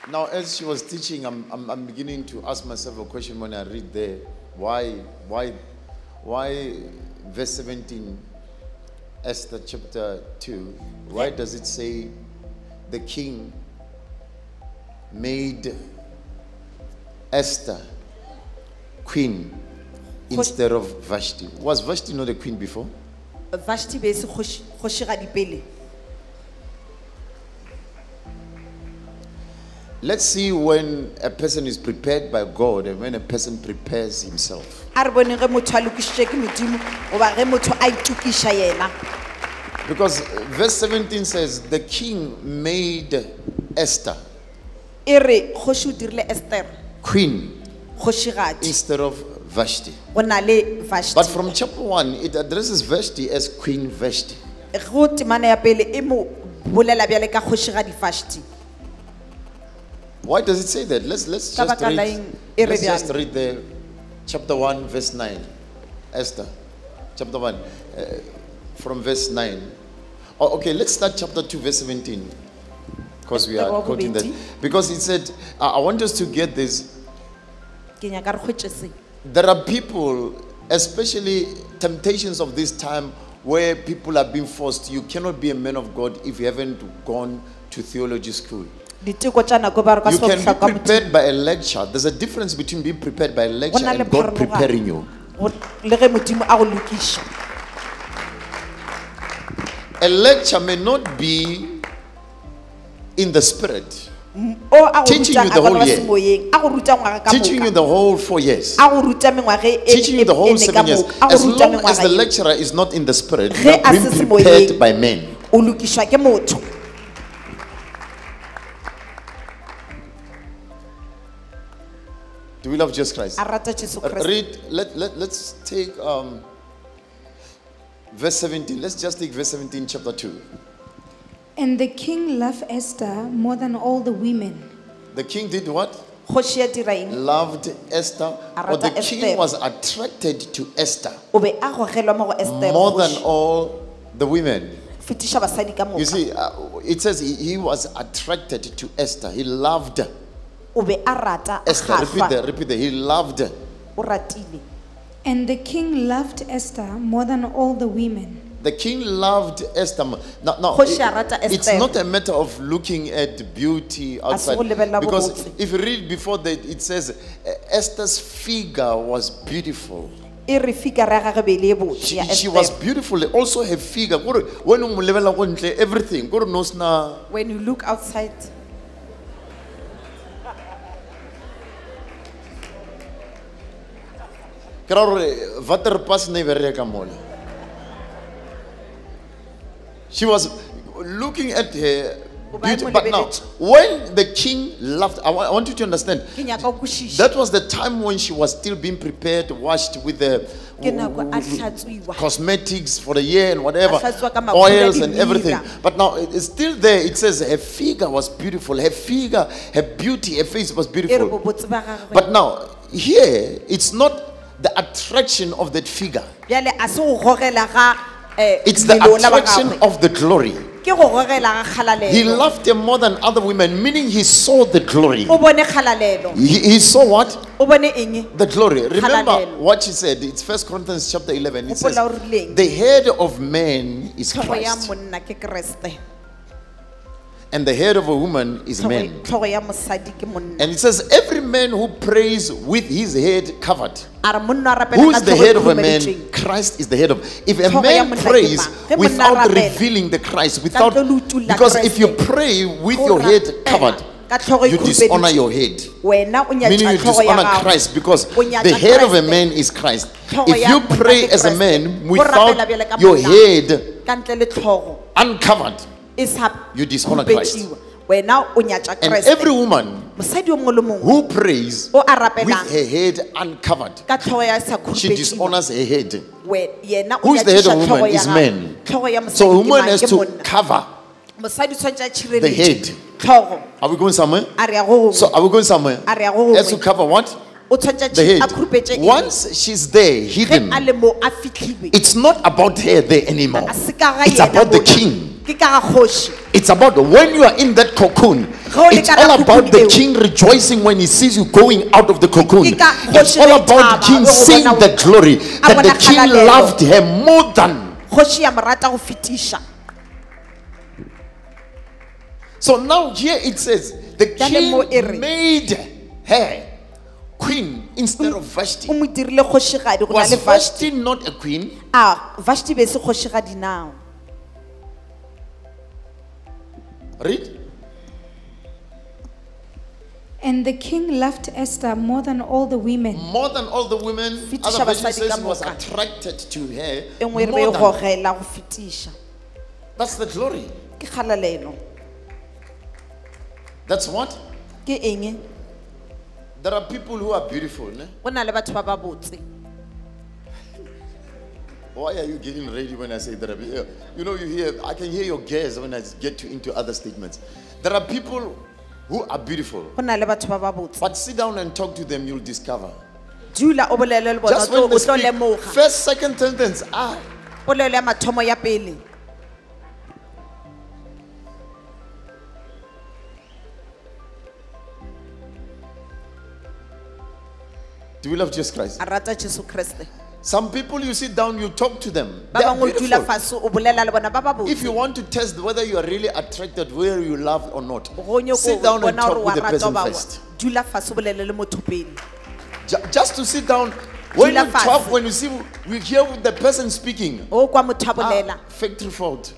Now, as she was teaching, I'm beginning to ask myself a question when I read there. Why verse 17, Esther chapter 2, why does it say the king made Esther queen instead of Vashti? Was Vashti not a queen before? Vashti be se kgoshira dipele. Let's see when a person is prepared by God and when a person prepares himself. Because verse 17 says the king made Esther queen instead of Vashti. But from chapter 1, it addresses Vashti as Queen Vashti. Why does it say that? Let's just read the chapter 1 verse 9. Esther chapter 1 from verse 9. Oh, okay, let's start chapter 2 verse 17, because we are quoting that. Because it said, I want us to get this. There are people, especially temptations of this time, where people are being forced. You cannot be a man of God if you haven't gone to theology school. You can be prepared by a lecture. There's a difference between being prepared by a lecture and God preparing you. A lecture may not be in the spirit, teaching you the whole year, teaching you the whole 4 years, teaching you the whole 7 years. As long as the lecturer is not in the spirit, you are being prepared by men. Do we love Jesus Christ? Read, let's take verse 17. Let's just take verse 17, chapter 2. And the king loved Esther more than all the women. The king did what? Loved Esther. Or the king was attracted to Esther more than all the women. You see, it says he was attracted to Esther. He loved Esther. Repeat that. He loved her. And the king loved Esther more than all the women. The king loved Esther. Now, it's not a matter of looking at beauty outside. Because if you read before that, it says Esther's figure was beautiful. She was beautiful. Also her figure. Everything. When you look outside, she was looking at her beauty. But now, when the king loved, I want you to understand, that was the time when she was still being prepared, washed with the cosmetics for the year and whatever, oils and everything. But now it's still there. It says her figure was beautiful. Her figure, her beauty, her face was beautiful. But now, here, it's not the attraction of that figure. It's the attraction of the glory. He loved her more than other women, meaning he saw the glory. He saw what? The glory. Remember what she said. It's 1 Corinthians chapter 11. It says, the head of man is Christ, and the head of a woman is man. And it says, every man who prays with his head covered. Who is the head of a man? Christ is the head of. If a man prays without revealing the Christ, because if you pray with your head covered, you dishonor your head. Meaning you dishonor Christ, because the head of a man is Christ. If you pray as a man without your head uncovered, you dishonor Christ. And every woman who prays with her head uncovered, she dishonors her head. Who is the head of a woman? Is man. So a woman has to cover the head. Are we going somewhere? So are we going somewhere? Has to cover what? The head. Once she's there, hidden, it's not about her there anymore. It's about the king. It's about when you are in that cocoon. It's all about the king rejoicing when he sees you going out of the cocoon. It's all about the king seeing the glory that the king loved her more than. So now here it says the king made her queen instead of Vashti. Was Vashti not a queen? Read. And the king loved Esther more than all the women. More than all the women. Other version says he was attracted to her. More than. That's the glory. That's what? There are people who are beautiful. Ne? Why are you getting ready when I say there are people? You know, you hear, I can hear your gaze when I get into other statements. There are people who are beautiful. But sit down and talk to them, you'll discover. Just when they speak, first, second sentence, Do we love Jesus Christ? Some people you sit down, you talk to them. They are beautiful. If you want to test whether you are really attracted, whether you love or not, sit down and talk with the person first. Just to sit down, when you talk, when you see, we hear the person speaking. Factory fault.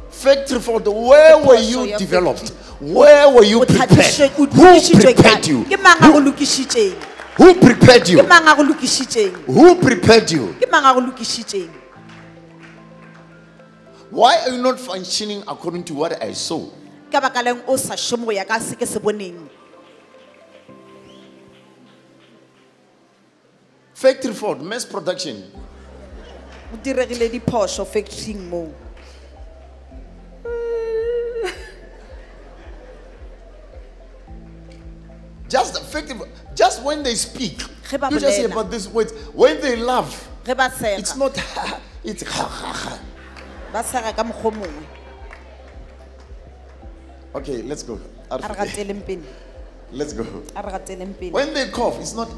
Factory fault. Where were you developed? Where were you prepared? Who prepared you? Who prepared you? Who prepared you? Why are you not functioning according to what I saw? Factory fault, mass production. Just effective. Just when they speak, you just hear about this words. When they laugh, it's not it's okay, let's go. Let's go. When they cough, it's not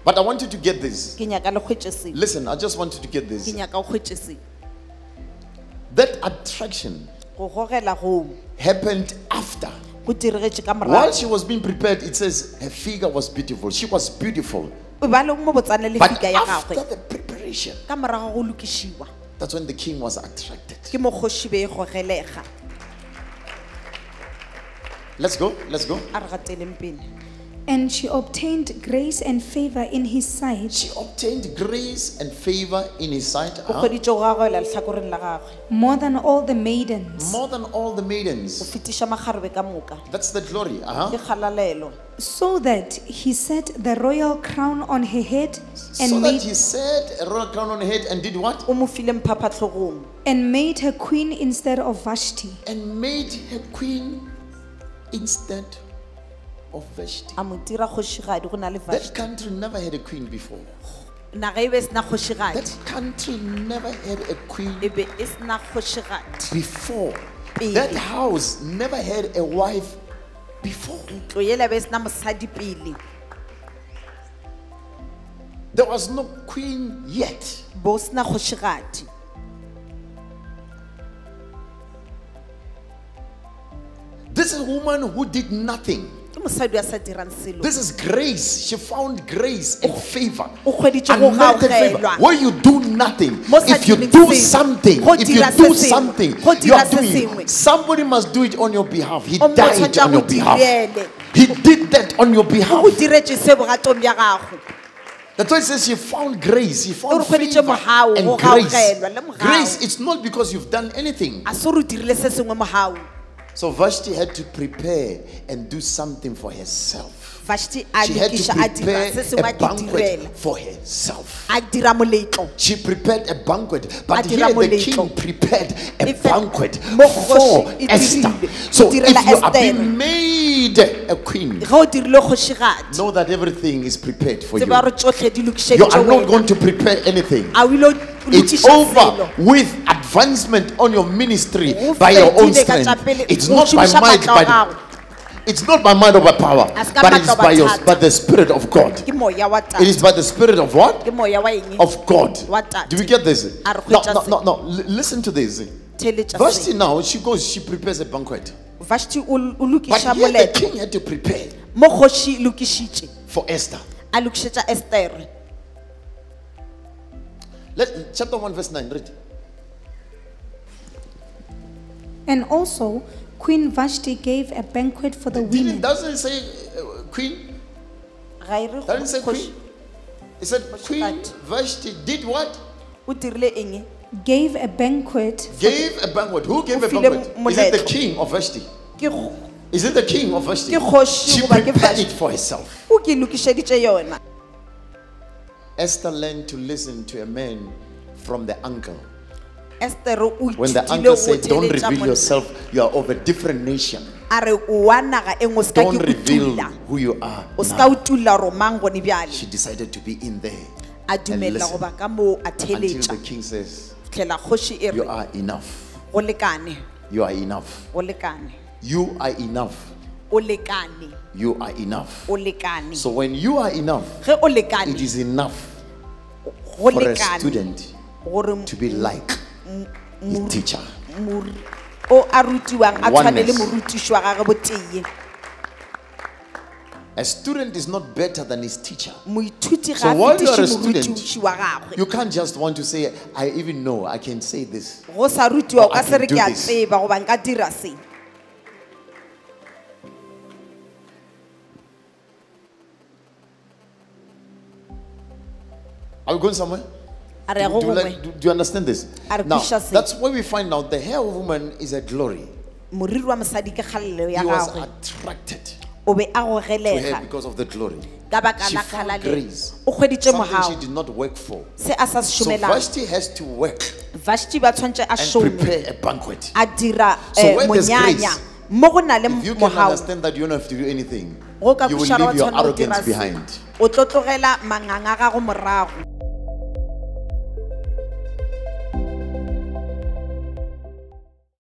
but I want you to get this. Listen, I just want you to get this. That attraction happened after. While she was being prepared, it says her figure was beautiful. She was beautiful. But after the preparation, that's when the king was attracted. Let's go. Let's go. And she obtained grace and favor in his sight. She obtained grace and favor in his sight. More than all the maidens. More than all the maidens. That's the glory. So that he set the royal crown on her head and he set a royal crown on her head and did what? And made her queen instead of Vashti. And made her queen instead of Vashti. That country never had a queen before. That country never had a queen before. That house never had a wife before. There was no queen yet. This is a woman who did nothing. This is grace. She found grace and favor. Unmerited favor. Where you do nothing. If you do something, you are doing. Somebody must do it on your behalf. He died on your behalf. He did that on your behalf. That's why it says she found grace. She found favor and grace. Grace, it's not because you've done anything. So Vashti had to prepare and do something for herself. Vashti She had to prepare a banquet for herself. She prepared a banquet, but here the king prepared a banquet for Esther. So if you are being made a queen, know that everything is prepared for you. You are not going to prepare anything. It's over with advancement on your ministry by your own strength. It's not by might, it's not by might or by power, but it's by the Spirit of God. It is by the Spirit of what? Of God. Do we get this? No. Listen to this. Vashti now, she goes, she prepares a banquet. But here the king had to prepare for Esther. Chapter 1 verse 9, read. And also Queen Vashti gave a banquet for the women. Doesn't say queen. Doesn't say queen. It said Queen Vashti did what? Gave a banquet. Gave a banquet. Who gave a banquet? Is it the king of Vashti? Is it the king of Vashti? She prepared it for herself. Esther learned to listen to a man from the uncle. When the uncle said, don't reveal yourself, you are of a different nation. Don't reveal who you are now. She decided to be in there and listen until the king says, you are enough. You are enough. You are enough. You are enough. So when you are enough, it is enough for a student to be like his teacher. A student is not better than his teacher. So while you are a student, you can't just want to say, I even know, I can say this, or I can do this. Are we going somewhere? Do you understand this? Now, that's why we find out the hair of woman is a glory. He was attracted to her because of the glory. She found grace, something she did not work for. So Vashti has to work and prepare a banquet. So where there's grace, if you can understand that you don't have to do anything, you will leave your arrogance behind.